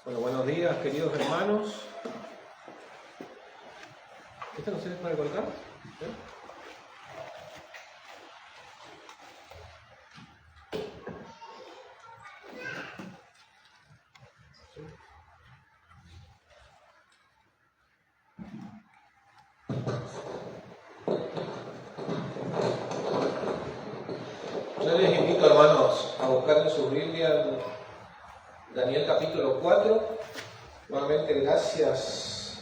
Bueno, buenos días, queridos hermanos. ¿Esta no sirve para colocar? ¿Eh? Yo les invito, hermanos, a buscar en su Biblia Daniel capítulo 4. Nuevamente, gracias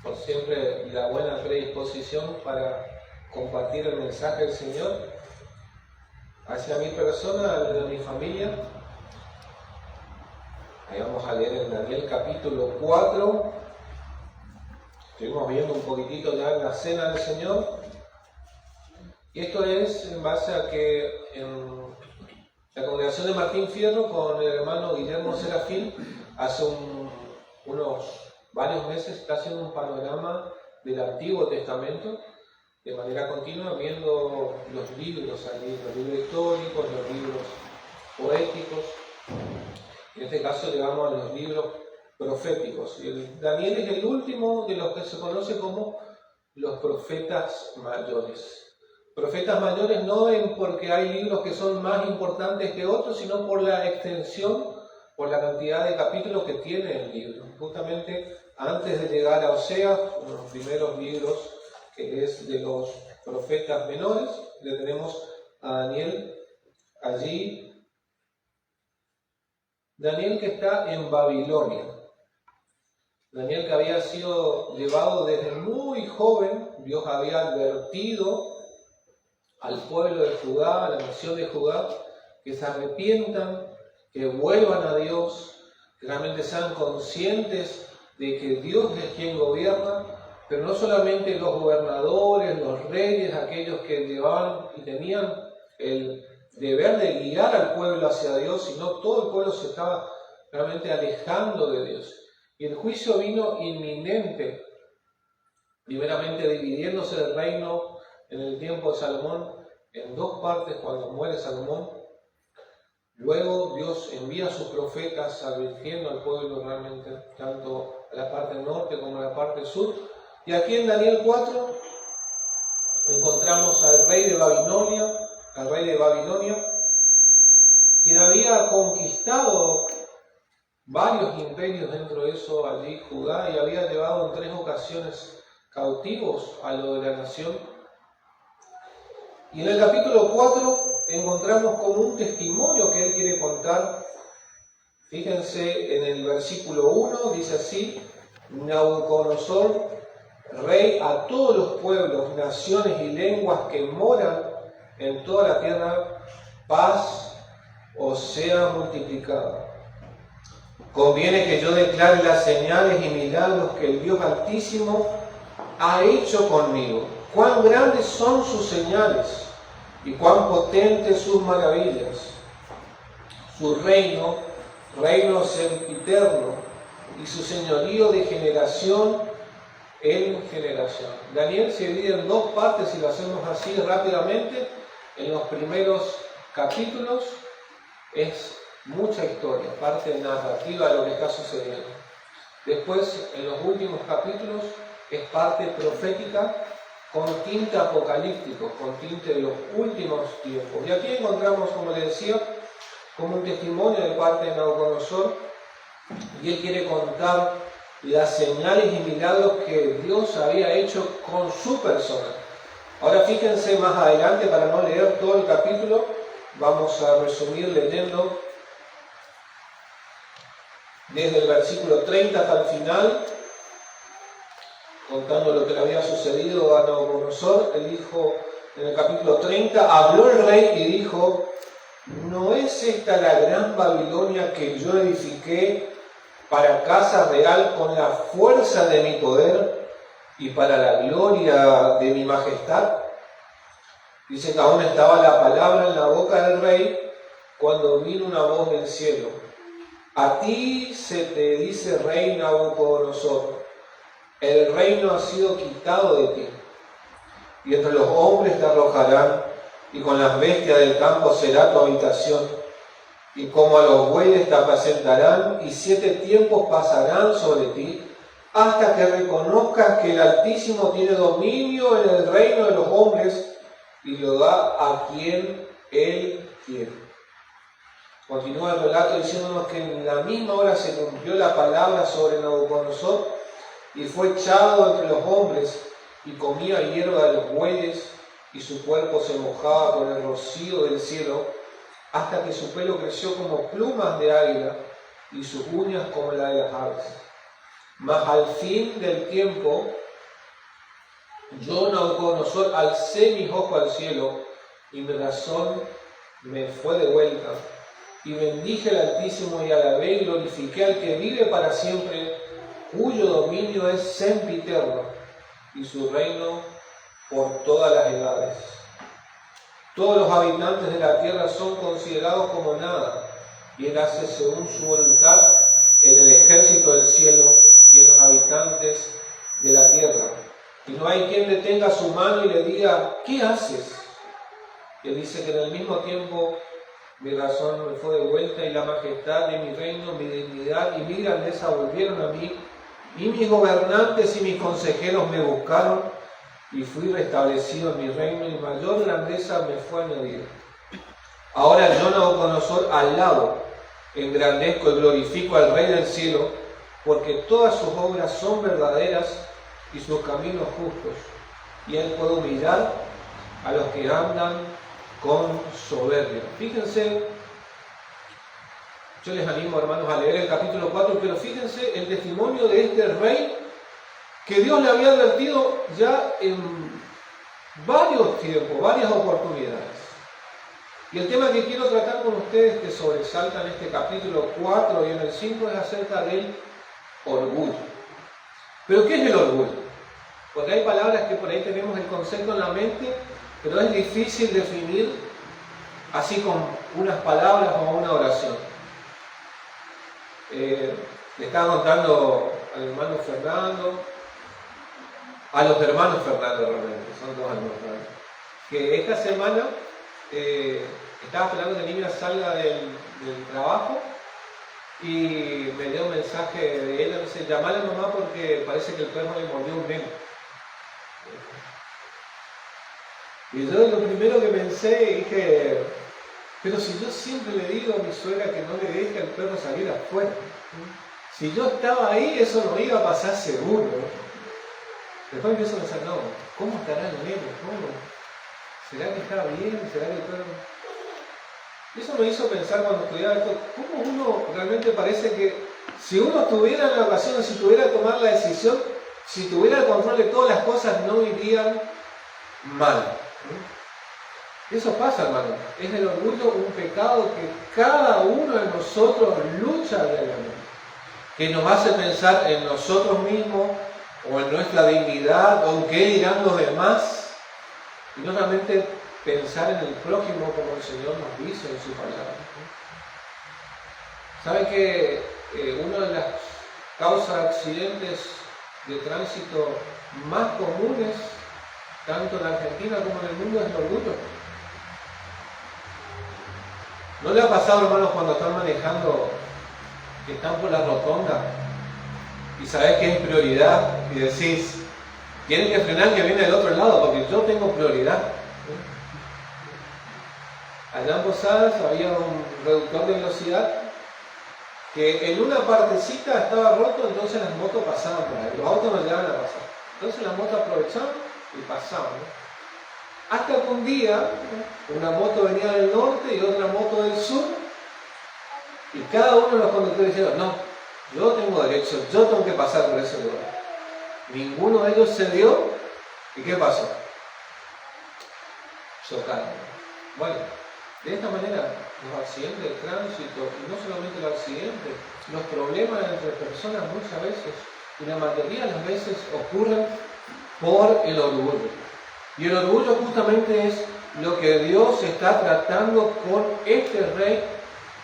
por siempre la buena predisposición para compartir el mensaje del Señor hacia mi persona, a mi familia. Ahí vamos a leer en Daniel capítulo 4. Estuvimos viendo un poquitito ya en la cena del Señor. Y esto es en base a que en la congregación de Martín Fierro con el hermano Guillermo Serafín hace varios meses está haciendo un panorama del Antiguo Testamento de manera continua, viendo los libros allí, los libros históricos, los libros poéticos. En este caso llegamos a los libros proféticos. Daniel es el último de los que se conoce como los profetas mayores. Profetas mayores no porque hay libros que son más importantes que otros, sino por la extensión, por la cantidad de capítulos que tiene el libro. Justamente antes de llegar a Oseas, uno de los primeros libros que es de los profetas menores, le tenemos a Daniel allí. Daniel que está en Babilonia. Daniel que había sido llevado desde muy joven. Dios había advertido al pueblo de Judá, a la nación de Judá, que se arrepientan, que vuelvan a Dios, que realmente sean conscientes de que Dios es quien gobierna, pero no solamente los gobernadores, los reyes, aquellos que llevaban y tenían el deber de guiar al pueblo hacia Dios, sino todo el pueblo se estaba realmente alejando de Dios. Y el juicio vino inminente, primeramente dividiéndose el reino en el tiempo de Salomón en dos partes cuando muere Salomón. Luego Dios envía a sus profetas advirtiendo al pueblo realmente, tanto a la parte norte como a la parte sur. Y aquí en Daniel 4 encontramos al rey de Babilonia, quien había conquistado varios imperios dentro de eso allí, Judá, y había llevado en 3 ocasiones cautivos a lo de la nación. Y en el capítulo 4 encontramos como un testimonio que él quiere contar. Fíjense en el versículo 1, dice así: Nabucodonosor, rey a todos los pueblos, naciones y lenguas que moran en toda la tierra, paz os sea multiplicada. Conviene que yo declare las señales y milagros que el Dios Altísimo ha hecho conmigo. Cuán grandes son sus señales y cuán potentes sus maravillas. Su reino sempiterno, y su señorío de generación en generación. Daniel se divide en 2 partes, si lo hacemos así rápidamente. En los primeros capítulos es mucha historia, parte narrativa de lo que está sucediendo. Después, en los últimos capítulos, es parte profética con tinte apocalíptico, con tinte de los últimos tiempos. Y aquí encontramos, como les decía, como un testimonio de parte de Nabucodonosor, y él quiere contar las señales y milagros que Dios había hecho con su persona. Ahora fíjense más adelante, para no leer todo el capítulo, vamos a resumir leyendo desde el versículo 30 hasta el final, contando lo que le había sucedido a Nabucodonosor. Él dijo en el capítulo 30, habló el rey y dijo: ¿no es esta la gran Babilonia que yo edifiqué para casa real con la fuerza de mi poder y para la gloria de mi majestad? Dice que aún estaba la palabra en la boca del rey cuando vino una voz del cielo: a ti se te dice, rey Nabucodonosor, el reino ha sido quitado de ti, y entre los hombres te arrojarán, y con las bestias del campo será tu habitación. y como a los bueyes te apacentarán, y 7 tiempos pasarán sobre ti, hasta que reconozcas que el Altísimo tiene dominio en el reino de los hombres y lo da a quien Él quiere. Continúa el relato diciéndonos que en la misma hora se cumplió la palabra sobre Nabucodonosor y fue echado entre los hombres y comía hierba de los bueyes y su cuerpo se mojaba con el rocío del cielo hasta que su pelo creció como plumas de águila y sus uñas como la de las aves. Mas al fin del tiempo, yo, Nabucodonosor, alcé mis ojos al cielo y mi razón me fue de vuelta. Y bendije al Altísimo y alabé y glorifiqué al que vive para siempre, cuyo dominio es sempiterno y su reino por todas las edades. Todos los habitantes de la tierra son considerados como nada, y Él hace según su voluntad en el ejército del cielo y en los habitantes de la tierra. Y no hay quien detenga su mano y le diga, ¿qué haces? Y Él dice que en el mismo tiempo mi razón me fue de vuelta y la majestad de mi reino, mi dignidad y mi grandeza volvieron a mí, y mis gobernantes y mis consejeros me buscaron, y fui restablecido en mi reino, y mayor grandeza me fue añadida. Ahora yo, Nabucodonosor, alabo, engrandezco y glorifico al Rey del cielo, porque todas sus obras son verdaderas y sus caminos justos, y Él puede humillar a los que andan con soberbia. Fíjense, yo les animo, hermanos, a leer el capítulo 4, pero fíjense el testimonio de este rey que Dios le había advertido ya en varios tiempos, varias oportunidades. Y el tema que quiero tratar con ustedes, que sobresalta en este capítulo 4 y en el 5, es acerca del orgullo. ¿Pero qué es el orgullo? Porque hay palabras que por ahí tenemos el concepto en la mente, pero es difícil definir así con unas palabras o una oración. Le estaba contando al hermano Fernando, a los hermanos Fernando realmente, son 2 hermanos Fernando, que esta semana estaba esperando que el niño salga del trabajo y me dio un mensaje de ella, me dice, llamale a mamá porque parece que el perro le mordió un nene. Y yo lo primero que pensé, dije, pero si yo siempre le digo a mi suegra que no le deje al perro salir afuera, si yo estaba ahí, eso no iba a pasar seguro. Después empiezo a pensar, no, ¿cómo estará el nene? ¿Cómo? ¿Será que está bien? ¿Será que el perro...? Eso me hizo pensar cuando estudiaba esto, cómo uno realmente parece que si uno estuviera en la ocasión, si tuviera que tomar la decisión, si tuviera el control de todas las cosas, no irían mal. Eso pasa, hermano. Es el orgullo un pecado que cada uno de nosotros lucha diariamente, que nos hace pensar en nosotros mismos o en nuestra dignidad o en qué dirán los demás, y no realmente pensar en el prójimo como el Señor nos dice en su palabra. ¿Sabe que una de las causas de accidentes de tránsito más comunes, tanto en Argentina como en el mundo, es el orgullo? ¿No le ha pasado, hermanos, cuando están manejando, que están por la rotonda y sabés que es prioridad y decís, tienen que frenar que viene del otro lado porque yo tengo prioridad? Allá en Posadas había un reductor de velocidad que en una partecita estaba roto, entonces las motos pasaban por ahí, los autos no llegaban a pasar. Entonces las motos aprovechaban y pasaban, ¿no? Hasta que un día una moto venía del norte y otra moto del sur, y cada uno de los conductores dijeron, no, yo tengo derecho, yo tengo que pasar por ese lugar. Ninguno de ellos se dio, ¿y qué pasó? Chocaron. Bueno, de esta manera los accidentes de tránsito, y no solamente los accidentes, los problemas entre personas muchas veces, y la mayoría de las veces ocurren por el orgullo. Y el orgullo justamente es lo que Dios está tratando con este rey,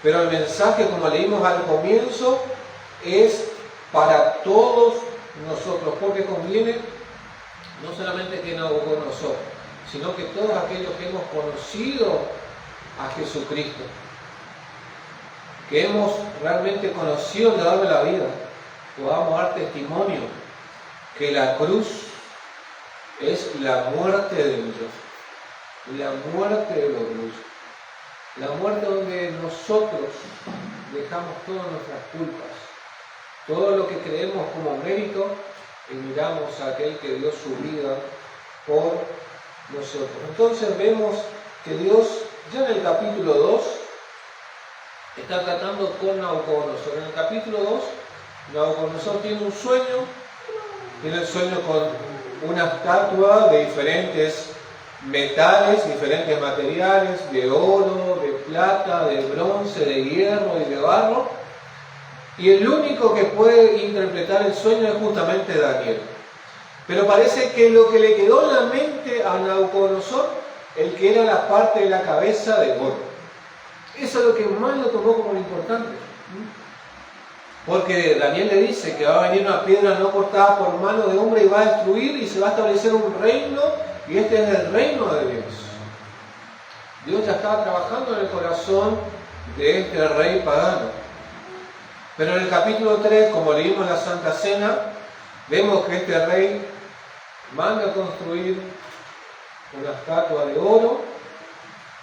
pero el mensaje, como leímos al comienzo, es para todos nosotros, porque conviene no solamente que Nabucodonosor, sino que todos aquellos que hemos conocido a Jesucristo. que hemos realmente conocido el dador de la vida, podamos dar testimonio que la cruz es la muerte del yo, la muerte del orgullo, la muerte donde nosotros dejamos todas nuestras culpas, todo lo que creemos como mérito y miramos a aquel que dio su vida por nosotros. Entonces vemos que Dios ya en el capítulo 2 está tratando con Nabucodonosor. En el capítulo 2, Nabucodonosor tiene un sueño, tiene el sueño con una estatua de diferentes metales, diferentes materiales, de oro, de plata, de bronce, de hierro y de barro. Y el único que puede interpretar el sueño es justamente Daniel. Pero parece que lo que le quedó en la mente a Nabucodonosor, el que era la parte de la cabeza de oro. Eso es lo que más lo tomó como lo importante. Porque Daniel le dice que va a venir una piedra no cortada por mano de hombre y va a destruir y se va a establecer un reino, y este es el reino de Dios. Dios ya estaba trabajando en el corazón de este rey pagano. Pero en el capítulo 3, como leímos en la Santa Cena, vemos que este rey manda a construir una estatua de oro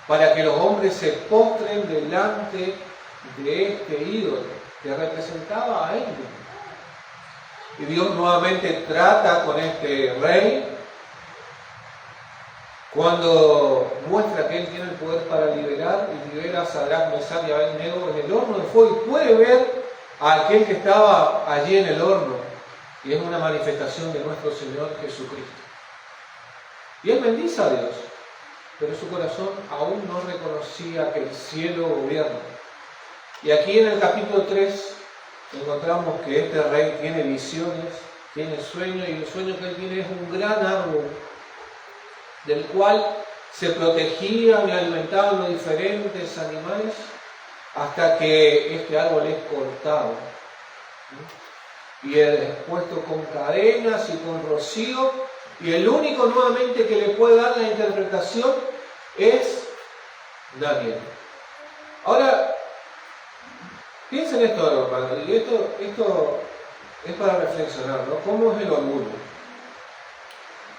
para que los hombres se postren delante de este ídolo que representaba a él. Y Dios nuevamente trata con este rey cuando muestra que él tiene el poder para liberar, y libera a Sadrach, Mesach y Abednego en el horno de fuego, y puede ver a aquel que estaba allí en el horno, y es una manifestación de nuestro Señor Jesucristo. Y él bendice a Dios, pero su corazón aún no reconocía que el cielo gobierna. Y aquí en el capítulo 3 encontramos que este rey tiene visiones, tiene sueños, y el sueño que él tiene es un gran árbol del cual se protegían y alimentaban los diferentes animales hasta que este árbol es cortado y es puesto con cadenas y con rocío, y el único nuevamente que le puede dar la interpretación es Daniel. Ahora, piensen esto, hermano, y esto es para reflexionar, ¿no? ¿Cómo es el orgullo?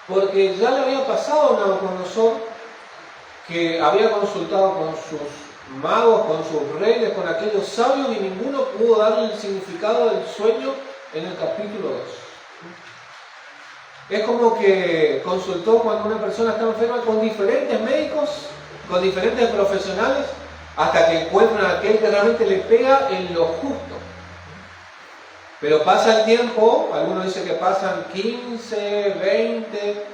Porque ya le había pasado a Nabucodonosor que había consultado con sus magos, con sus reyes, con aquellos sabios, y ninguno pudo darle el significado del sueño en el capítulo 2. Es como que consultó cuando una persona está enferma con diferentes médicos, con diferentes profesionales, hasta que encuentran a aquel que realmente le pega en lo justo. Pero pasa el tiempo, algunos dicen que pasan 15, 20,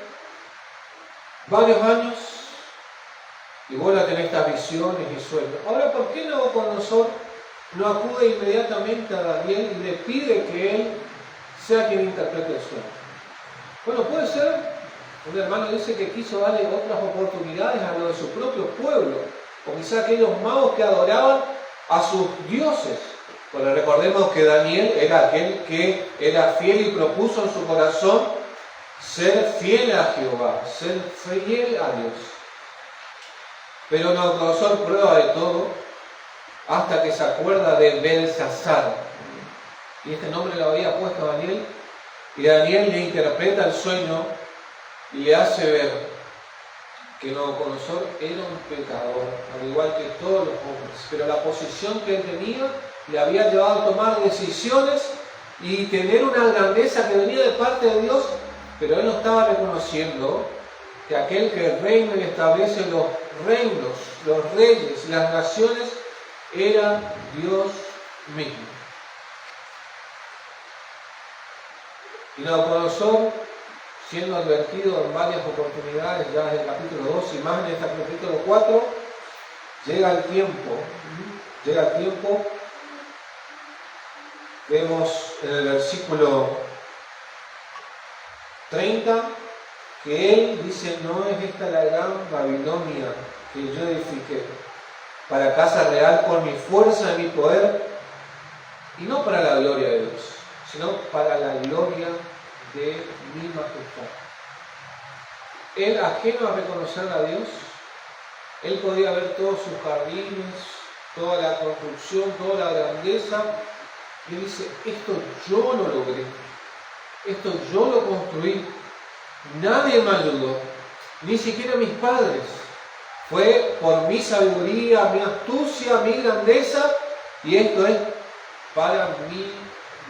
varios años, y vuelve a tener estas visiones y sueños. Ahora, ¿por qué Nabucodonosor no acude inmediatamente a Daniel y le pide que él sea quien interprete el sueño? Bueno, puede ser, un hermano dice que quiso darle otras oportunidades a lo de su propio pueblo, o quizá aquellos magos que adoraban a sus dioses. Bueno, recordemos que Daniel era aquel que era fiel y propuso en su corazón ser fiel a Jehová, ser fiel a Dios. Pero Nabucodonosor prueba de todo hasta que se acuerda de Belsasar. Y este nombre lo había puesto a Daniel. Y Daniel le interpreta el sueño y le hace ver que Nabucodonosor era un pecador, al igual que todos los hombres. Pero la posición que él tenía le había llevado a tomar decisiones y tener una grandeza que venía de parte de Dios, pero él no estaba reconociendo que aquel que reina y establece los reinos, los reyes, las naciones, era Dios mismo. Y Nabucodonosor, siendo advertido en varias oportunidades, ya desde el capítulo 2 y más en este capítulo 4, llega el tiempo, vemos en el versículo 30, que él dice: no es esta la gran Babilonia que yo edifiqué para casa real por mi fuerza y mi poder, y no para la gloria de Dios, sino para la gloria de mi majestad. Él, ajeno a reconocer a Dios, él podía ver todos sus jardines, toda la construcción, toda la grandeza. Y dice, esto yo lo logré, esto yo lo construí, nadie me ayudó, ni siquiera mis padres. Fue por mi sabiduría, mi astucia, mi grandeza, y esto es para mi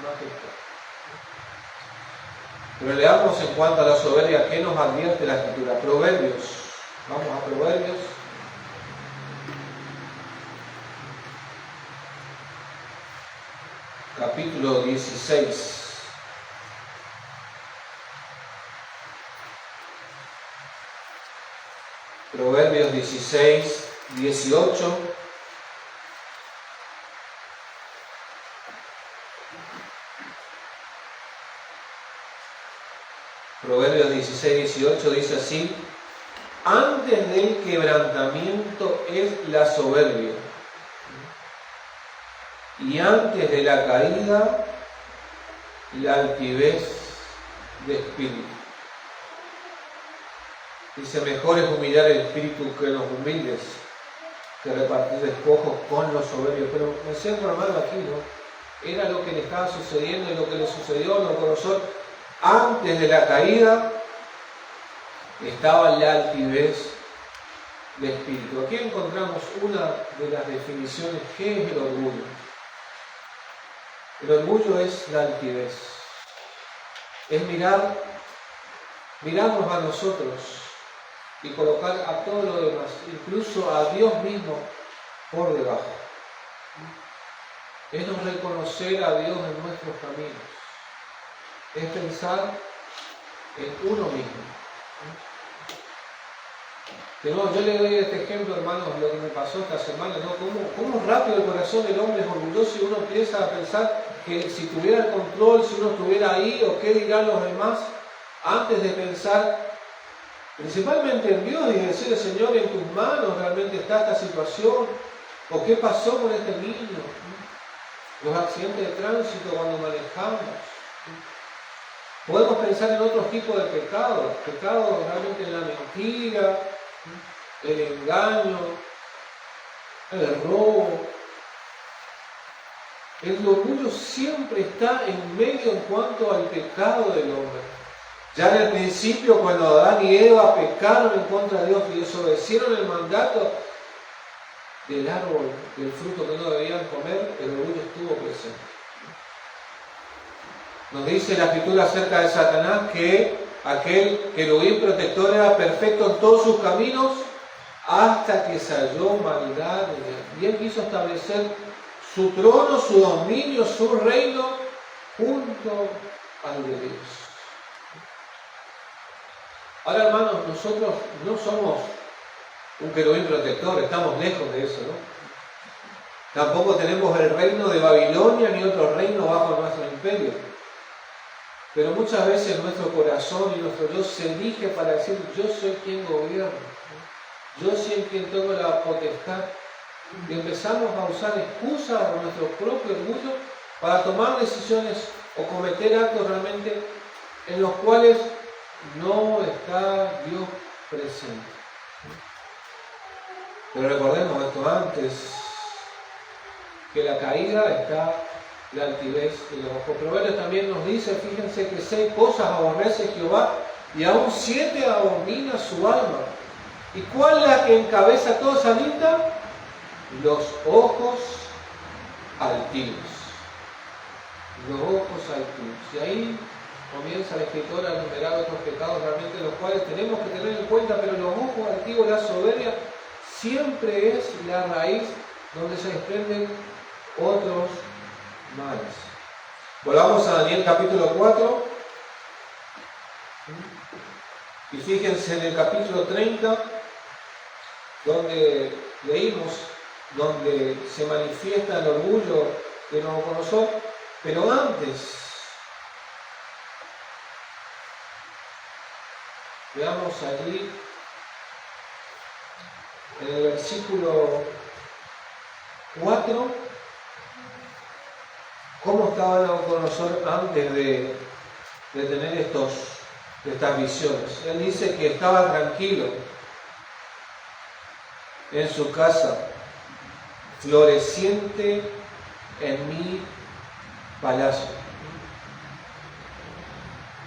majestad. Pero leamos en cuanto a la soberbia, ¿qué nos advierte la Escritura? Proverbios. Vamos a Proverbios. Capítulo 16. Proverbios 16, 18. Proverbios 16, 18 dice así: antes del quebrantamiento es la soberbia, y antes de la caída la altivez de espíritu. Dice, mejor es humillar el espíritu que los humildes, que repartir despojos con los soberbios. Pero me centro, hermano, aquí, ¿no? Era lo que le estaba sucediendo y lo que le sucedió a Nabucodonosor. Antes de la caída estaba la altivez de espíritu. Aquí encontramos una de las definiciones. ¿Qué es el orgullo? El orgullo es la altivez. Es mirarnos a nosotros y colocar a todo lo demás, incluso a Dios mismo, por debajo. Es no reconocer a Dios en nuestros caminos. Es pensar en uno mismo. Pero yo le doy este ejemplo, hermanos, lo que me pasó esta semana, ¿no? ¿Cómo rápido el corazón del hombre es orgulloso y uno empieza a pensar que si tuviera el control, si uno estuviera ahí, o qué dirán los demás, antes de pensar principalmente en Dios y decirle, Señor, en tus manos realmente está esta situación, o qué pasó con este niño, los accidentes de tránsito cuando manejamos. Podemos pensar en otros tipos de pecados realmente en la mentira, el engaño, el robo. El orgullo siempre está en medio en cuanto al pecado del hombre. Ya en el principio, cuando Adán y Eva pecaron en contra de Dios y desobedecieron el mandato del árbol, del fruto que no debían comer, el orgullo estuvo presente. Nos dice la Escritura acerca de Satanás que aquel querubín protector era perfecto en todos sus caminos hasta que se halló maldad en él. Y él quiso establecer su trono, su dominio, su reino junto al de Dios. Ahora, hermanos, nosotros no somos un querubín protector, estamos lejos de eso, ¿no? Tampoco tenemos el reino de Babilonia ni otro reino bajo nuestro imperio. Pero muchas veces nuestro corazón y nuestro yo se elige para decir, yo soy quien gobierna, yo soy quien tengo la potestad. Y empezamos a usar excusas de nuestro propio orgullo para tomar decisiones o cometer actos realmente en los cuales no está Dios presente. Pero recordemos esto antes, que la caída está la altivez de los ojos. Proverbios también nos dice, fíjense que 6 cosas aborrece Jehová y aún 7 abomina su alma. ¿Y cuál es la que encabeza toda esa lista? Los ojos altivos. Los ojos altivos. Y ahí comienza la escritora a enumerar otros pecados realmente los cuales tenemos que tener en cuenta, pero los ojos altivos, la soberbia, siempre es la raíz donde se desprenden otros males. Volvamos a Daniel capítulo 4 y fíjense en el capítulo 30 donde leímos, donde se manifiesta el orgullo de Nabucodonosor, pero antes veamos allí en el versículo 4 cómo estaba Nabucodonosor antes de tener estas visiones. Él dice que estaba tranquilo en su casa, floreciente en mi palacio.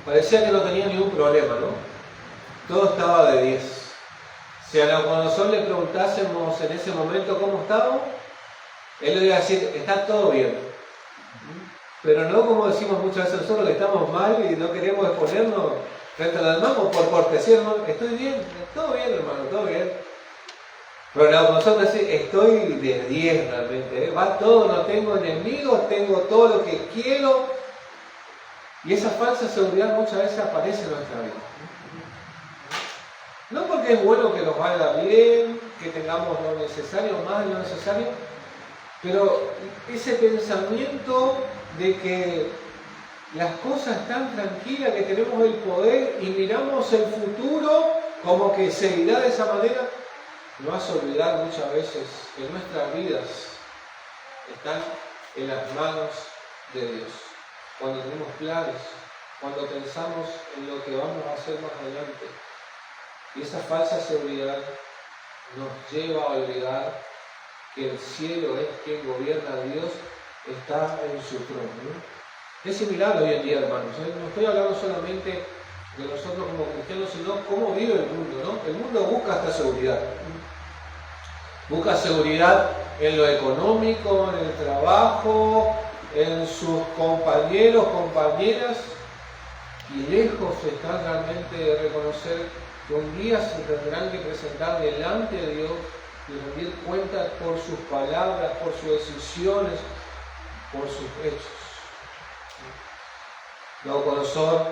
Parecía que no tenía ningún problema, ¿no? Todo estaba de 10. Si a Nabucodonosor le preguntásemos en ese momento cómo estábamos, él le iba a decir, está todo bien. Pero no como decimos muchas veces nosotros, que estamos mal y no queremos exponernos frente a los demás, o por cortesía, hermano, estoy bien, todo bien, hermano, todo bien. Pero Nabucodonosor dice, estoy de 10 realmente, ¿eh? Va todo, no tengo enemigos, tengo todo lo que quiero. Y esa falsa seguridad muchas veces aparece en nuestra vida. No porque es bueno que nos vaya bien, que tengamos lo necesario, más de lo necesario, pero ese pensamiento de que las cosas están tranquilas, que tenemos el poder y miramos el futuro como que seguirá de esa manera, nos hace olvidar muchas veces que nuestras vidas están en las manos de Dios. Cuando tenemos planes, cuando pensamos en lo que vamos a hacer más adelante. Y esa falsa seguridad nos lleva a olvidar que el cielo es quien gobierna, a Dios está en su trono, ¿no? Es similar hoy en día, hermanos. No estoy hablando solamente de nosotros como cristianos, sino cómo vive el mundo, ¿no? El mundo busca esta seguridad. Busca seguridad en lo económico, en el trabajo, en sus compañeros, compañeras, y lejos están realmente de reconocer que un día se tendrán que presentar delante de Dios y rendir cuentas por sus palabras, por sus decisiones, por sus hechos. Nabucodonosor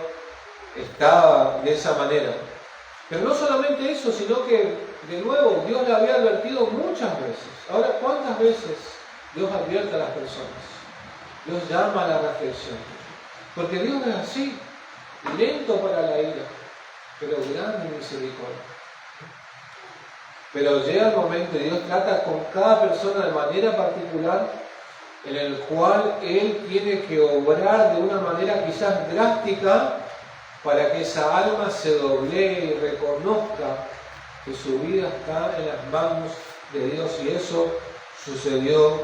estaba de esa manera. Pero no solamente eso, sino que, de nuevo, Dios le había advertido muchas veces. Ahora, ¿cuántas veces Dios advierte a las personas? Dios llama a la reflexión. Porque Dios es así, lento para la ira, pero grande en misericordia. Pero llega el momento y Dios trata con cada persona de manera particular, en el cual Él tiene que obrar de una manera quizás drástica para que esa alma se doblegue y reconozca que su vida está en las manos de Dios. Y eso sucedió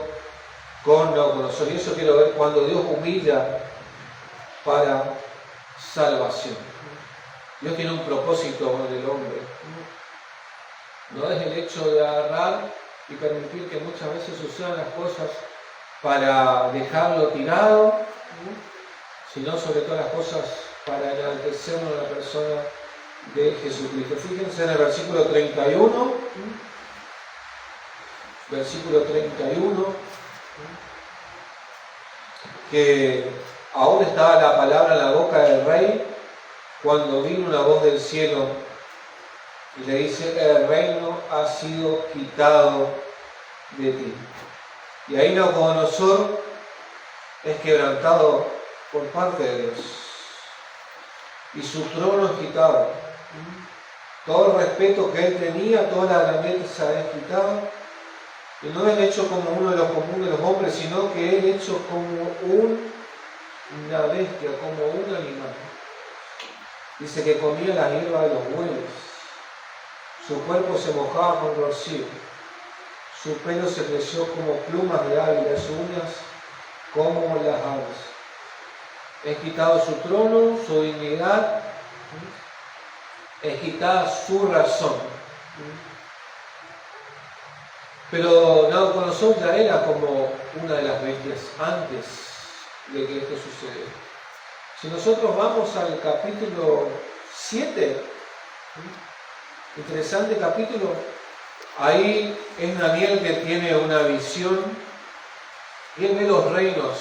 con Nabucodonosor. Y eso quiero ver cuando Dios humilla para salvación. Dios tiene un propósito con el hombre. No es el hecho de agarrar y permitir que muchas veces sucedan las cosas para dejarlo tirado, sino sobre todas las cosas para enaltecernos a la persona de Jesucristo. Fíjense en el versículo 31. Versículo 31. Que aún estaba la palabra en la boca del rey cuando vino una voz del cielo y le dice: el reino ha sido quitado de ti. Y ahí Nabucodonosor es quebrantado por parte de Dios y su trono es quitado. Todo el respeto que él tenía, toda la grandeza es quitada. Y no es hecho como uno de los comunes de los hombres, sino que es hecho como una bestia, como un animal. Dice que comía la hierba de los bueyes. Su cuerpo se mojaba con rocío. Su pelo se creció como plumas de águila, sus uñas como las aves. Es quitado su trono, su dignidad, es quitada su razón. Pero Nabucodonosor ya era como una de las bestias antes de que esto sucediera. Si nosotros vamos al capítulo 7, interesante capítulo, ahí es Daniel que tiene una visión y él ve los reinos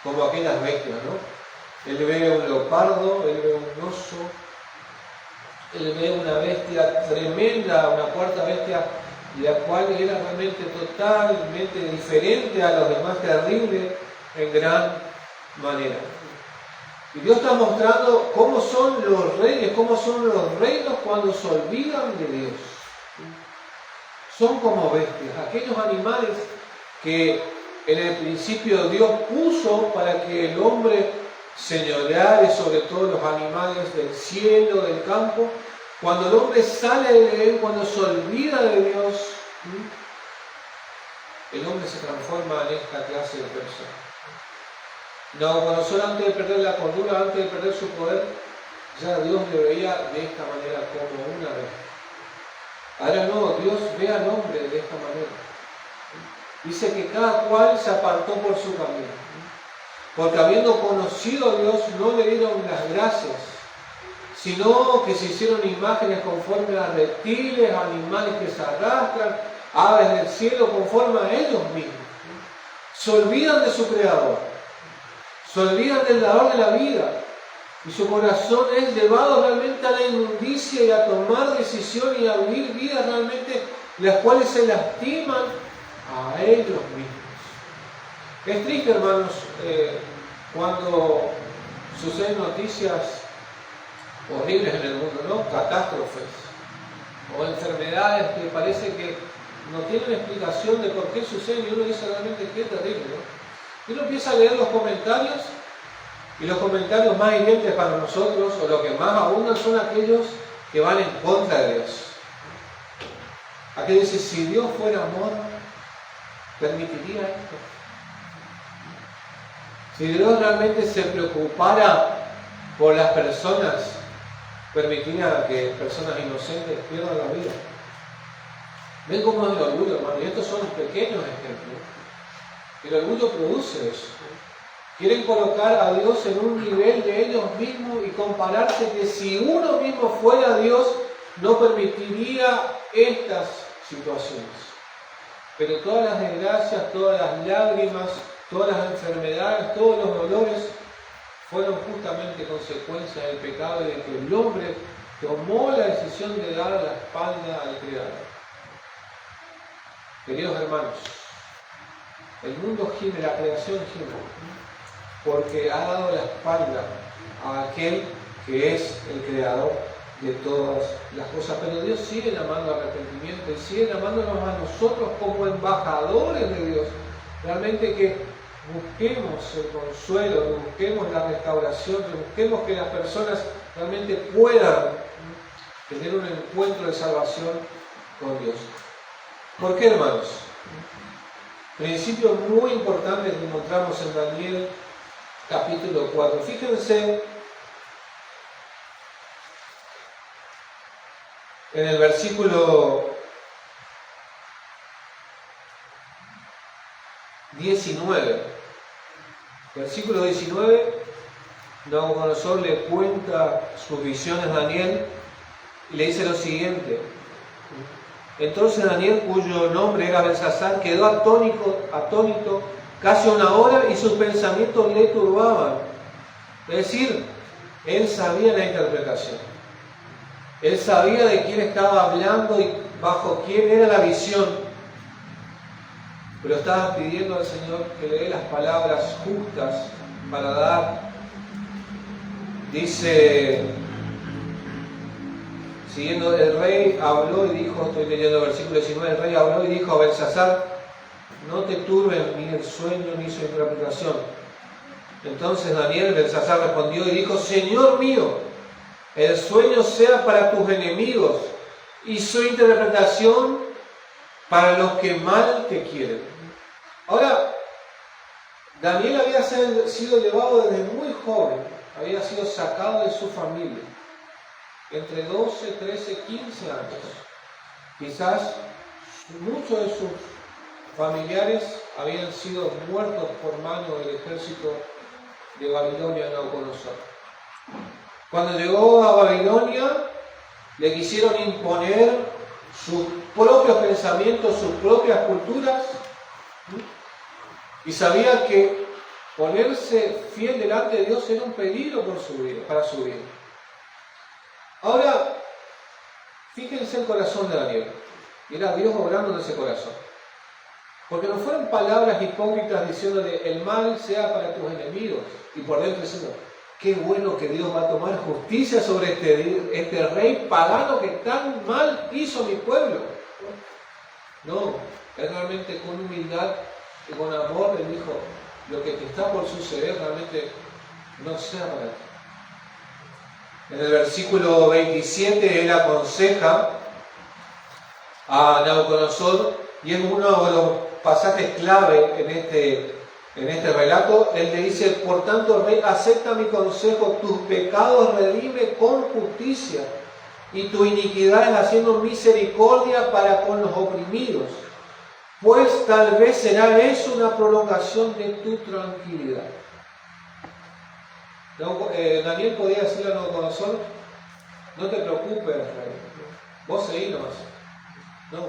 como aquellas bestias, ¿no? Él ve un leopardo, él ve un oso, él ve una bestia tremenda, una cuarta bestia, la cual era realmente totalmente diferente a los demás, terrible en gran manera. Y Dios está mostrando cómo son los reyes, cómo son los reinos cuando se olvidan de Dios. Son como bestias, aquellos animales que en el principio Dios puso para que el hombre señoreara sobre todos los animales del cielo, del campo. Cuando el hombre sale de él, cuando se olvida de Dios, el hombre se transforma en esta clase de persona. Nabucodonosor, antes de perder la cordura, antes de perder su poder, ya Dios le veía de esta manera como una vez. Ahora no, Dios ve al hombre de esta manera. Dice que cada cual se apartó por su camino. Porque habiendo conocido a Dios, no le dieron las gracias, sino que se hicieron imágenes conforme a reptiles, animales que se arrastran, aves del cielo, conforme a ellos mismos. Se olvidan de su Creador, se olvidan del dador de la vida, y su corazón es llevado realmente a la inmundicia y a tomar decisiones y a vivir vidas realmente las cuales se lastiman a ellos mismos. Es triste, hermanos, cuando suceden noticias horribles en el mundo, ¿no? Catástrofes o enfermedades que parece que no tienen explicación de por qué suceden y uno dice realmente qué terrible, ¿no? Y uno empieza a leer los comentarios y los comentarios más hirientes para nosotros o lo que más abundan son aquellos que van en contra de Dios. Aquel dice, si Dios fuera amor, ¿permitiría esto? Si Dios realmente se preocupara por las personas, permitiría que personas inocentes pierdan la vida. ¿Ven cómo es el orgullo, hermano? Y estos son pequeños ejemplos. El orgullo produce eso. Quieren colocar a Dios en un nivel de ellos mismos y compararse que si uno mismo fuera Dios, no permitiría estas situaciones. Pero todas las desgracias, todas las lágrimas, todas las enfermedades, todos los dolores fueron justamente consecuencias del pecado y de que el hombre tomó la decisión de dar la espalda al Creador. Queridos hermanos, el mundo gime, la creación gime, porque ha dado la espalda a aquel que es el Creador de todas las cosas. Pero Dios sigue llamando al arrepentimiento y sigue llamándonos a nosotros como embajadores de Dios. Realmente que busquemos el consuelo, que busquemos la restauración, que busquemos que las personas realmente puedan tener un encuentro de salvación con Dios. ¿Por qué, hermanos? Principios muy importantes que encontramos en Daniel capítulo 4. Fíjense en el versículo 19. Versículo 19, Nabucodonosor le cuenta sus visiones a Daniel y le dice lo siguiente. Entonces Daniel, cuyo nombre era Belsasar, quedó atónito casi una hora y sus pensamientos le turbaban. Es decir, él sabía la interpretación. Él sabía de quién estaba hablando y bajo quién era la visión. Pero estaba pidiendo al Señor que le dé las palabras justas para dar. Dice, siguiendo, el rey habló y dijo, estoy leyendo el versículo 19, el rey habló y dijo a Belsasar, no te turben ni el sueño ni su interpretación. Entonces Daniel, Belsasar respondió y dijo, Señor mío, el sueño sea para tus enemigos y su interpretación para los que mal te quieren. Ahora, Daniel había sido llevado desde muy joven, había sido sacado de su familia, entre 12, 13, 15 años. Quizás muchos de sus familiares habían sido muertos por mano del ejército de Babilonia, Nabucodonosor. Cuando llegó a Babilonia, le quisieron imponer sus propios pensamientos, sus propias culturas, y sabía que ponerse fiel delante de Dios era un peligro para su vida. Ahora, fíjense el corazón de Daniel. Era Dios obrando en ese corazón. Porque no fueron palabras hipócritas diciéndole el mal sea para tus enemigos. Y por dentro diciendo, qué bueno que Dios va a tomar justicia sobre este rey pagano que tan mal hizo mi pueblo. No, él realmente con humildad y con amor le dijo, lo que te está por suceder realmente no sea para ti. En el versículo 27 él aconseja a Nabucodonosor y es uno de los pasajes clave en este relato. Él le dice: por tanto, rey, acepta mi consejo, tus pecados redime con justicia y tu iniquidad es haciendo misericordia para con los oprimidos, pues tal vez será eso una prolongación de tu tranquilidad. Daniel podía decirle a Nabucodonosor: no te preocupes, rey, vos seguís nomás. No,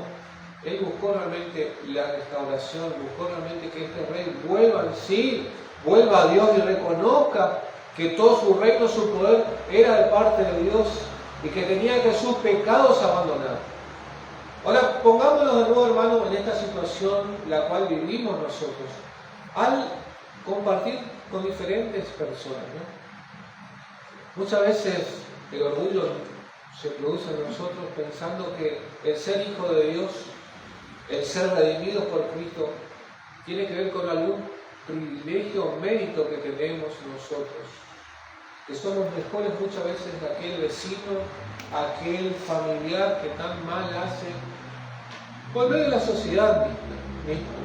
él buscó realmente la restauración, buscó realmente que este rey vuelva en sí, vuelva a Dios y reconozca que todo su reino, su poder era de parte de Dios y que tenía que sus pecados abandonar. Ahora, pongámonos de nuevo, hermanos, en esta situación la cual vivimos nosotros, al compartir con diferentes personas, ¿no? Muchas veces el orgullo se produce en nosotros pensando que el ser hijo de Dios, el ser redimidos por Cristo, tiene que ver con algún privilegio o mérito que tenemos nosotros, que somos mejores muchas veces que aquel vecino, aquel familiar que tan mal hace, por medio de la sociedad misma.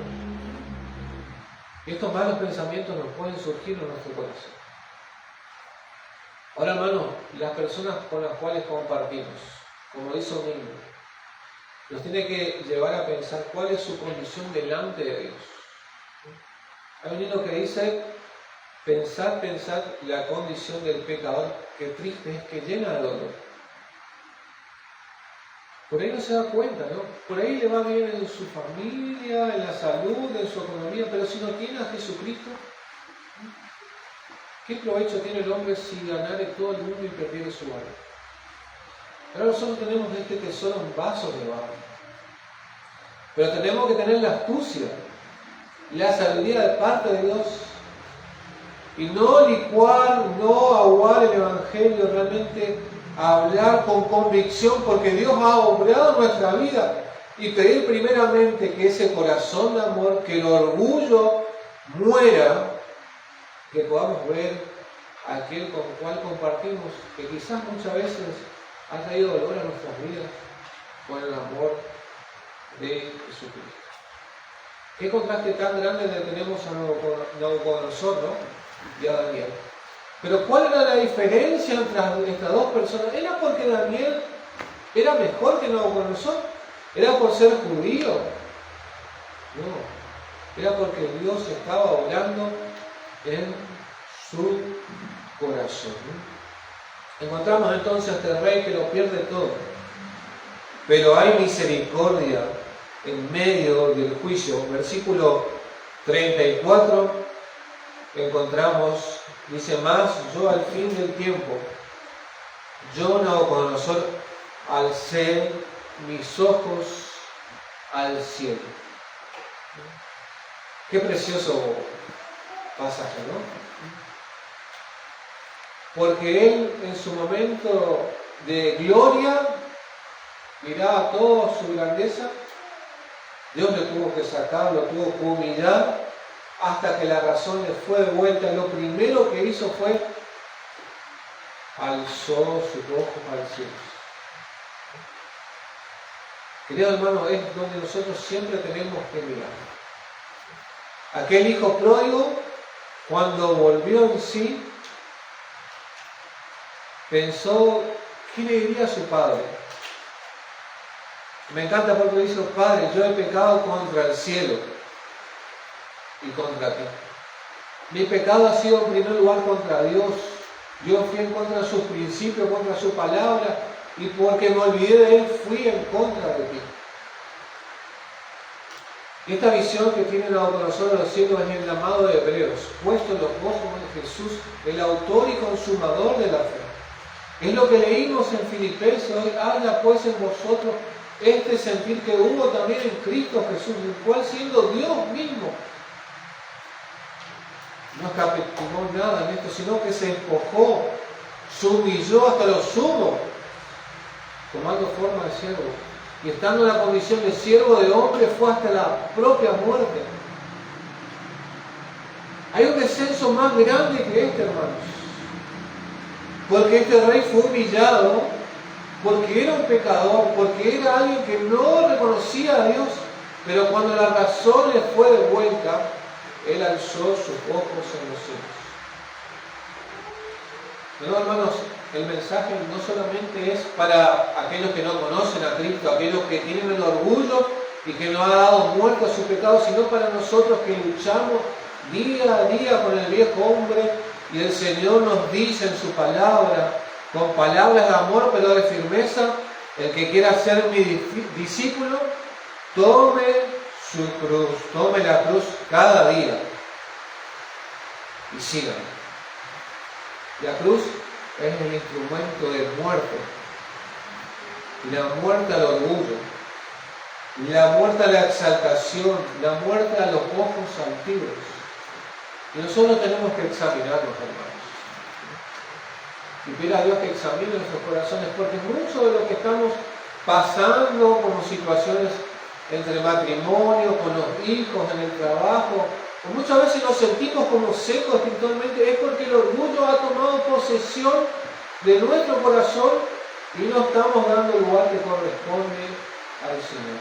Y estos malos pensamientos nos pueden surgir en nuestro corazón. Ahora, hermanos, las personas con las cuales compartimos, como dice un niño, nos tiene que llevar a pensar cuál es su condición delante de Dios. Hay un himno que dice: pensad la condición del pecador, que triste es, que llena de dolor. Por ahí no se da cuenta, ¿no? Por ahí le va bien en su familia, en la salud, en su economía, pero si no tiene a Jesucristo, ¿qué provecho tiene el hombre si ganare todo el mundo y perdiere su alma? Ahora nosotros tenemos este tesoro en vasos de barro, pero tenemos que tener la astucia, la sabiduría de parte de Dios, y no licuar, no aguar el Evangelio, realmente hablar con convicción, porque Dios ha obrado en nuestra vida, y pedir primeramente que ese corazón de amor, que el orgullo muera, que podamos ver a aquel con el cual compartimos, que quizás muchas veces ha traído dolor a nuestras vidas, con el amor de Jesucristo. Qué contraste tan grande le tenemos a Nabucodonosor, ¿no? Y a Daniel. Pero ¿cuál era la diferencia entre estas dos personas? ¿Era porque Daniel era mejor que Nabucodonosor? ¿Era por ser judío? No, era porque Dios estaba obrando en su corazón. Encontramos entonces a este rey que lo pierde todo, pero hay misericordia en medio del juicio. Versículo 34 encontramos, dice: más yo al fin del tiempo, yo Nabucodonosor, alcé mis ojos al cielo. Qué precioso pasaje, ¿no? Porque él en su momento de gloria miraba toda su grandeza. Dios le tuvo que sacar, lo tuvo que humillar hasta que la razón le fue de vuelta. Lo primero que hizo fue alzó sus ojos al cielo. Querido hermano, es donde nosotros siempre tenemos que mirar. Aquel hijo pródigo, cuando volvió en sí, pensó: ¿qué le diría a su padre? Me encanta porque dice: Padre, yo he pecado contra el cielo y contra ti. Mi pecado ha sido en primer lugar contra Dios. Yo fui en contra de sus principios, contra su palabra, y porque me olvidé de Él, fui en contra de ti. Y esta visión que tiene Nabucodonosor de los cielos es el llamado de Hebreos, puesto en los ojos de Jesús, el autor y consumador de la fe. Es lo que leímos en Filipenses hoy: haya pues en vosotros este sentir que hubo también en Cristo Jesús, el cual, siendo Dios mismo, no escatimó nada en esto, sino que se despojó, se humilló hasta lo sumo, tomando forma de siervo, y estando en la condición de siervo de hombre, fue hasta la propia muerte. Hay un descenso más grande que este, hermanos, porque este rey fue humillado, porque era un pecador, porque era alguien que no reconocía a Dios, Pero cuando la razón le fue devuelta, él alzó sus ojos en los cielos. Pero hermanos, el mensaje no solamente es para aquellos que no conocen a Cristo, aquellos que tienen el orgullo y que no ha dado muerte a su pecado, sino para nosotros que luchamos día a día con el viejo hombre, y el Señor nos dice en su palabra, con palabras de amor pero de firmeza: el que quiera ser mi discípulo, tome su cruz, tome la cruz cada día y sígame. La cruz es el instrumento de muerte, la muerte al orgullo, la muerte a la exaltación, la muerte a los ojos altivos. Y nosotros tenemos que examinarnos, hermanos, y pedir a Dios que examine nuestros corazones, porque mucho de lo que estamos pasando como situaciones entre matrimonio, con los hijos, en el trabajo, o muchas veces nos sentimos como secos espiritualmente, es porque el orgullo ha tomado posesión de nuestro corazón y no estamos dando el lugar que corresponde al Señor.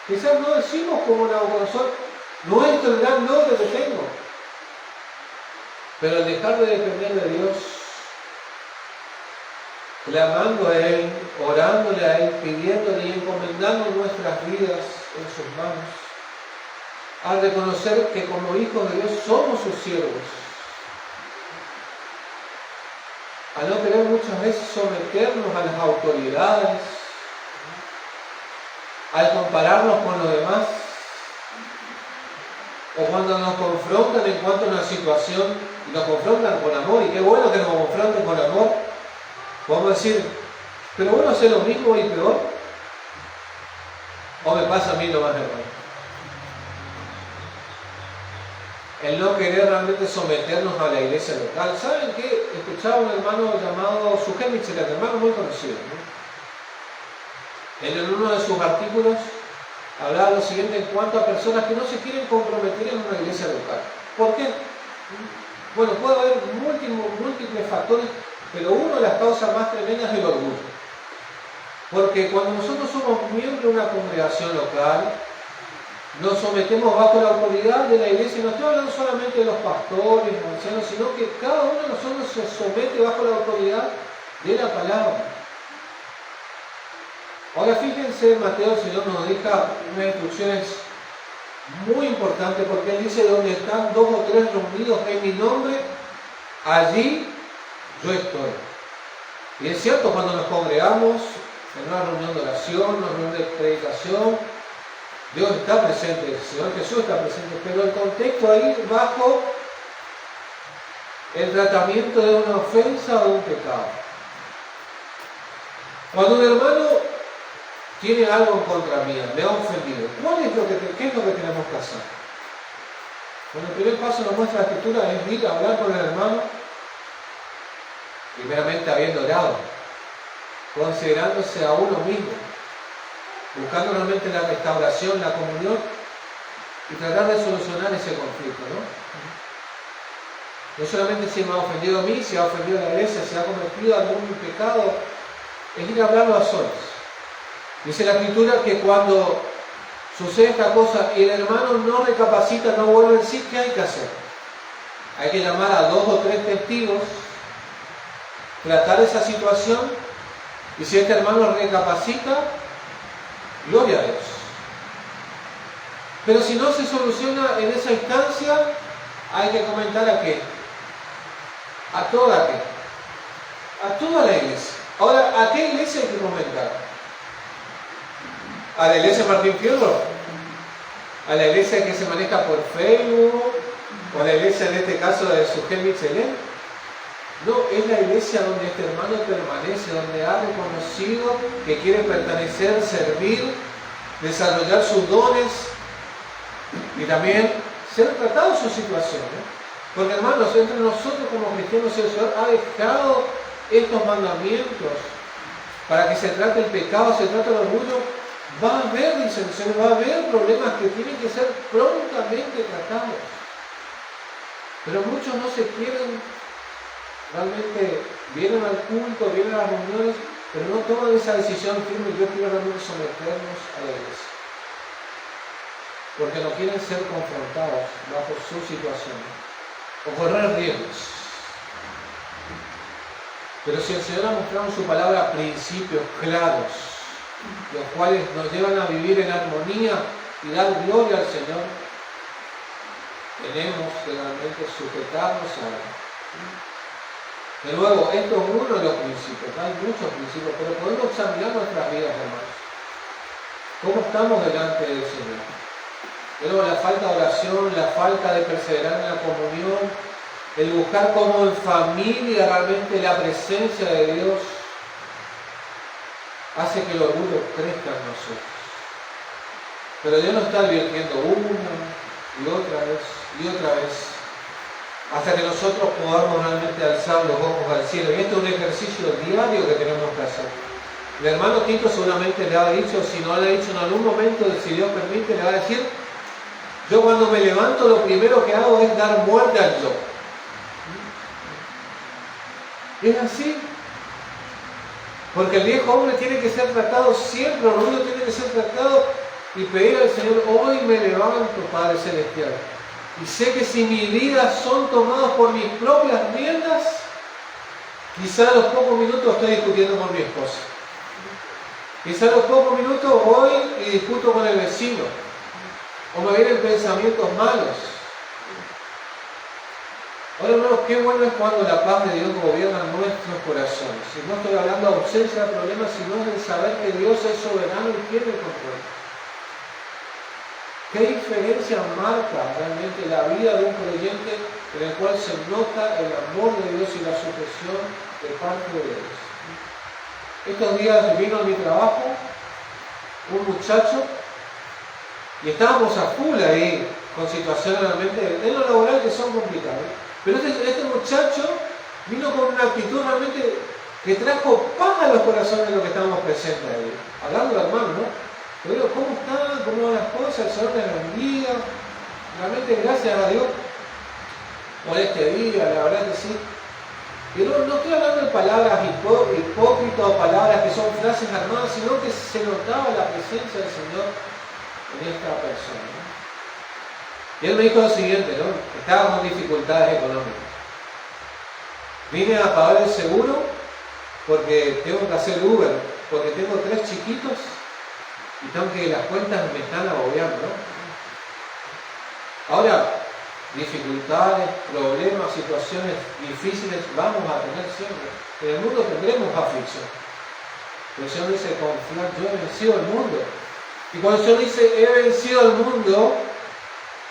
Quizás no decimos como Nabucodonosor: no es el gran logro que tengo, pero al dejar de depender de Dios, clamando a Él, orándole a Él, pidiéndole y encomendando nuestras vidas en sus manos, al reconocer que como hijos de Dios somos sus siervos, a no querer muchas veces someternos a las autoridades, al compararnos con los demás, o cuando nos confrontan en cuanto a una situación, y nos confrontan con amor, y qué bueno que nos confronten con amor, vamos a decir: pero bueno, hacer lo mismo y peor, o me pasa a mí lo más, hermano. El no querer realmente someternos a la iglesia local. ¿Saben qué? Escuchaba un hermano llamado Sujel Michelet, hermano muy conocido, ¿no? En uno de sus artículos hablaba lo siguiente en cuanto a personas que no se quieren comprometer en una iglesia local. ¿Por qué? Bueno, puede haber múltiples factores, pero una de las causas más tremendas es el orgullo. Porque cuando nosotros somos miembros de una congregación local, nos sometemos bajo la autoridad de la iglesia, y no estoy hablando solamente de los pastores, los ancianos, sino que cada uno de nosotros se somete bajo la autoridad de la palabra. Ahora fíjense, Mateo, el Señor nos deja unas instrucciones muy importantes, porque Él dice: donde están 2 o 3 reunidos en mi nombre, allí yo estoy. Y es cierto, cuando nos congregamos en una reunión de oración, una reunión de predicación, Dios está presente, el Señor Jesús está presente, pero el contexto ahí bajo el tratamiento de una ofensa o de un pecado. Cuando un hermano tiene algo en contra mía, me ha ofendido, ¿qué es lo que tenemos que hacer? Bueno, el primer paso que nos muestra la Escritura es ir a hablar con el hermano, primeramente habiendo orado, considerándose a uno mismo, buscando realmente la restauración, la comunión, y tratar de solucionar ese conflicto, ¿no? No solamente si me ha ofendido a mí, si ha ofendido a la iglesia, si ha cometido algún pecado, es ir a hablarlo a solas. Dice la Escritura que cuando sucede esta cosa y el hermano no recapacita, no vuelve en sí, ¿qué hay que hacer? Hay que llamar a 2 o 3 testigos, tratar esa situación, y si este hermano recapacita, gloria a Dios. Pero si no se soluciona en esa instancia, hay que comentar a qué. A toda la iglesia. Ahora, ¿a qué iglesia hay que comentar? ¿A la iglesia Martín Fierro? ¿A la iglesia que se maneja por Facebook? ¿O a la iglesia en este caso de Sujel Michelet? No, es la iglesia donde este hermano permanece, donde ha reconocido que quiere pertenecer, servir, desarrollar sus dones y también ser tratado su situación. Porque hermanos, entre nosotros como cristianos, el Señor ha dejado estos mandamientos para que se trate el pecado, se trate el orgullo. Va a haber disensiones, va a haber problemas que tienen que ser prontamente tratados. Pero muchos no se quieren. Realmente vienen al culto, vienen a las reuniones, pero no toman esa decisión firme: yo quiero realmente someternos a la iglesia. porque no quieren ser confrontados bajo su situación o correr riesgos. Pero si el Señor ha mostrado en su palabra principios claros, los cuales nos llevan a vivir en armonía y dar gloria al Señor, tenemos que realmente sujetarnos a Él. De nuevo, esto es uno de los principios, hay muchos principios, pero podemos examinar nuestras vidas, hermanos. ¿Cómo estamos delante del Señor? Luego, la falta de oración, la falta de perseverar en la comunión, el buscar como en familia realmente la presencia de Dios, hace que el orgullo crezca en nosotros. Pero Dios nos está advirtiendo una y otra vez, hasta que nosotros podamos realmente alzar los ojos al cielo. Y este es un ejercicio diario que tenemos que hacer. El hermano Tito seguramente le ha dicho, si no le ha dicho en algún momento, si Dios permite, le va a decir: yo cuando me levanto lo primero que hago es dar muerte al yo. Es así. Porque el viejo hombre tiene que ser tratado siempre, el orgullo tiene que ser tratado, y pedir al Señor: hoy me levanto, Padre Celestial, y sé que si mi vida son tomadas por mis propias riendas, quizá a los pocos minutos estoy discutiendo con mi esposa. Quizá a los pocos minutos voy y discuto con el vecino, o me vienen pensamientos malos. Ahora, hermanos, qué bueno es cuando la paz de Dios gobierna nuestros corazones. Si no estoy hablando de ausencia de problemas, sino de saber que Dios es soberano y tiene el control. ¿Qué diferencia marca realmente la vida de un creyente en el cual se nota el amor de Dios y la sujeción de parte de Dios? Estos días vino a mi trabajo un muchacho y estábamos a full ahí con situaciones realmente en lo laboral que son complicadas. Pero este muchacho vino con una actitud realmente que trajo paz a los corazones de los que estábamos presentes ahí. Hablando de hermanos, ¿no? Yo digo: ¿cómo están? ¿Cómo van las cosas? El Señor les bendiga. Realmente gracias a Dios por este día, la verdad que sí. Y no estoy hablando de palabras hipócritas o palabras que son frases armadas, sino que se notaba la presencia del Señor en esta persona, ¿no? Y él me dijo lo siguiente, ¿no? Estaba con dificultades económicas. Vine a pagar el seguro porque tengo que hacer Uber, porque tengo 3 chiquitos y tengo que las cuentas me están agobiando, ¿no? Ahora, dificultades, problemas, situaciones difíciles vamos a tener siempre. En el mundo tendremos aflicción. Pero el Señor dice: confiad, yo he vencido el mundo. Y cuando el Señor dice: he vencido el mundo,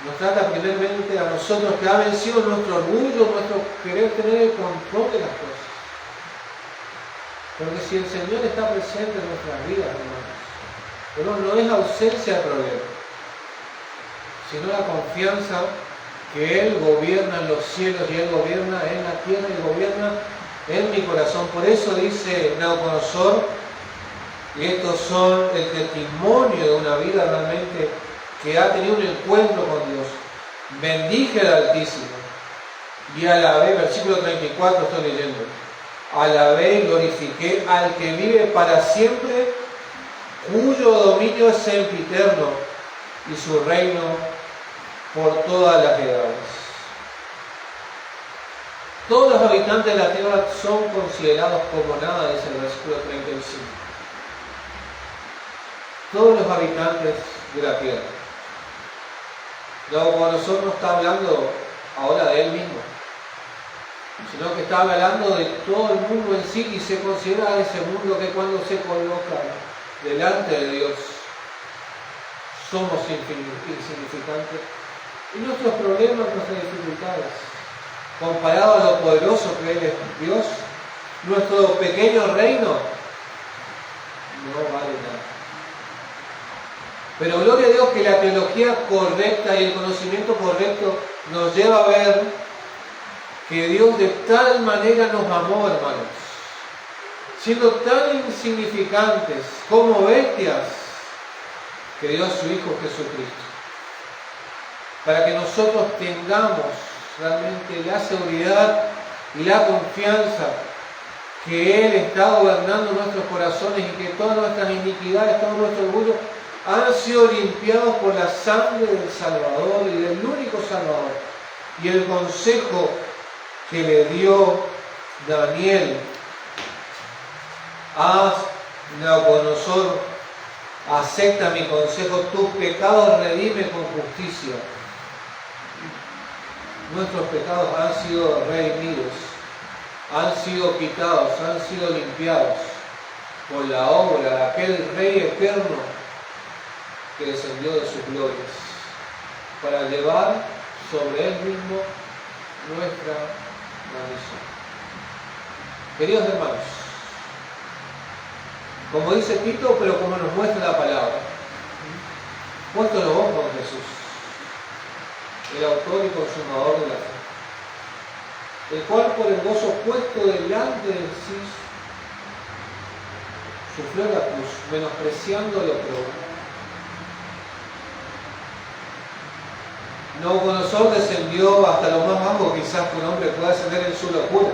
nos trata primeramente a nosotros, que ha vencido nuestro orgullo, nuestro querer tener el control de las cosas. Porque si el Señor está presente en nuestras vidas, hermanos, pero no es ausencia de problema, sino la confianza que Él gobierna en los cielos y Él gobierna en la tierra y gobierna en mi corazón. Por eso dice Nabucodonosor, y estos son el testimonio de una vida realmente que ha tenido un encuentro con Dios: bendije al Altísimo y alabé, versículo 34 estoy leyendo, alabé y glorifiqué al que vive para siempre, cuyo dominio es sempiterno y su reino por todas las edades. Todos los habitantes de la tierra son considerados como nada, dice el versículo 35. Todos los habitantes de la tierra. Nabucodonosor no está hablando ahora de él mismo, sino que está hablando de todo el mundo en sí, y se considera ese mundo que cuando se coloca delante de Dios somos insignificantes. Y nuestros problemas, nuestras dificultades, comparado a lo poderoso que Él es Dios, nuestro pequeño reino no vale nada. Pero gloria a Dios que la teología correcta y el conocimiento correcto nos lleva a ver que Dios de tal manera nos amó, hermanos, siendo tan insignificantes como bestias, que dio a su Hijo Jesucristo, para que nosotros tengamos realmente la seguridad y la confianza que Él está gobernando nuestros corazones y que todas nuestras iniquidades, todo nuestro orgullo han sido limpiados por la sangre del Salvador y del único Salvador. Y el consejo que le dio Daniel a Nabucodonosor: acepta mi consejo, tus pecados redime con justicia. Nuestros pecados han sido redimidos, han sido quitados, han sido limpiados por la obra de aquel Rey eterno que descendió de sus glorias para llevar sobre él mismo nuestra maldición. Queridos hermanos, como dice Tito, pero como nos muestra la palabra, muéstralo vos con Jesús, el autor y consumador de la fe, el cual por el gozo puesto delante de sí sufrió la cruz, menospreciando lo peor. Nabucodonosor descendió hasta lo más bajo quizás que un hombre pueda descender en su locura.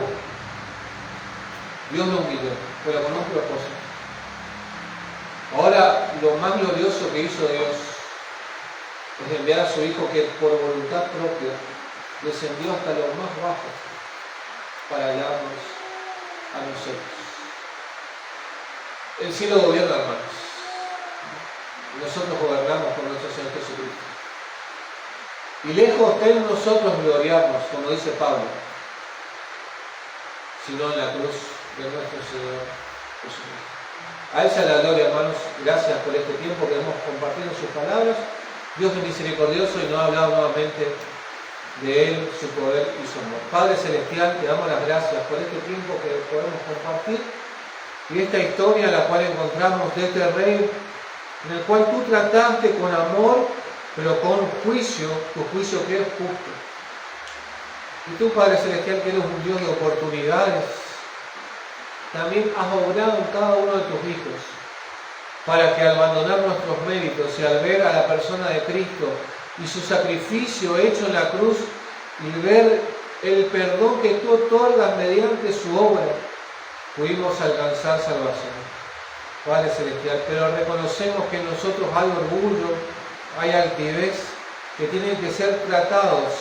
Dios lo humilló, pero con un propósito. Ahora, lo más glorioso que hizo Dios es enviar a su Hijo, que por voluntad propia descendió hasta lo más bajo para hallarnos a nosotros. El cielo gobierna, hermanos. Nosotros gobernamos por nuestro Señor Jesucristo. Y lejos de nosotros gloriarnos, como dice Pablo, sino en la cruz de nuestro Señor Jesucristo. A Él sea la gloria, hermanos. Gracias por este tiempo que hemos compartido sus palabras. Dios es misericordioso y nos ha hablado nuevamente de Él, su poder y su amor. Padre Celestial, te damos las gracias por este tiempo que podemos compartir y esta historia en la cual encontramos de este Rey, en el cual tú trataste con amor, pero con juicio, tu juicio que es justo. Y tú, Padre Celestial, que eres un Dios de oportunidades, también has obrado en cada uno de tus hijos, para que al abandonar nuestros méritos y al ver a la persona de Cristo y su sacrificio hecho en la cruz y ver el perdón que tú otorgas mediante su obra, pudimos alcanzar salvación. Padre Celestial, pero reconocemos que en nosotros hay orgullo, hay altivez, que tienen que ser tratados,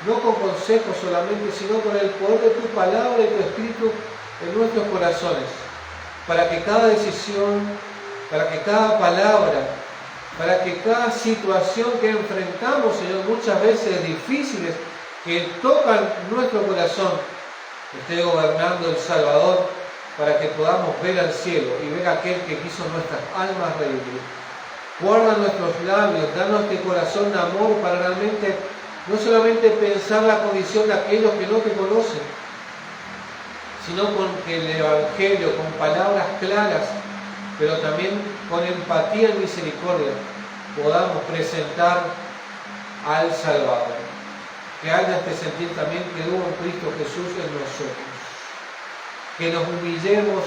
no con consejos solamente, sino con el poder de tu palabra y tu Espíritu en nuestros corazones, para que cada decisión, para que cada palabra, para que cada situación que enfrentamos, Señor, muchas veces difíciles, que tocan nuestro corazón, esté gobernando el Salvador, para que podamos ver al cielo y ver a aquel que quiso nuestras almas redimir. Guarda nuestros labios, danos este corazón de amor para realmente, no solamente pensar la condición de aquellos que no te conocen, sino con que el Evangelio, con palabras claras, pero también con empatía y misericordia, podamos presentar al Salvador. Que haya este sentir también que hubo en Cristo Jesús en nosotros. Que nos humillemos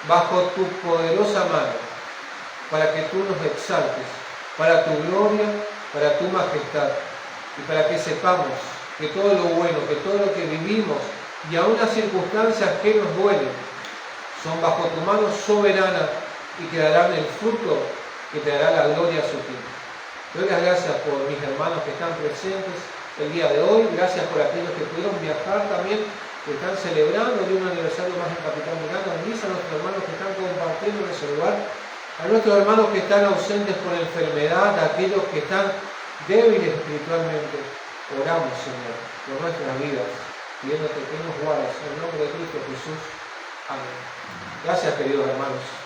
bajo tu poderosa mano, para que tú nos exaltes, para tu gloria, para tu majestad, y para que sepamos que todo lo bueno, que todo lo que vivimos, y aún las circunstancias que nos duelen, son bajo tu mano soberana y que darán el fruto que te dará la gloria a su tiempo. Te doy las gracias por mis hermanos que están presentes el día de hoy, gracias por aquellos que pudieron viajar también, que están celebrando de un aniversario más en Capitán Miranda. Bendice a nuestros hermanos que están compartiendo en ese lugar, a nuestros hermanos que están ausentes por enfermedad, a aquellos que están débiles espiritualmente. Oramos, Señor, por nuestras vidas, pidiéndote que nos guardes en el nombre de Cristo Jesús. Amén. Gracias, queridos hermanos.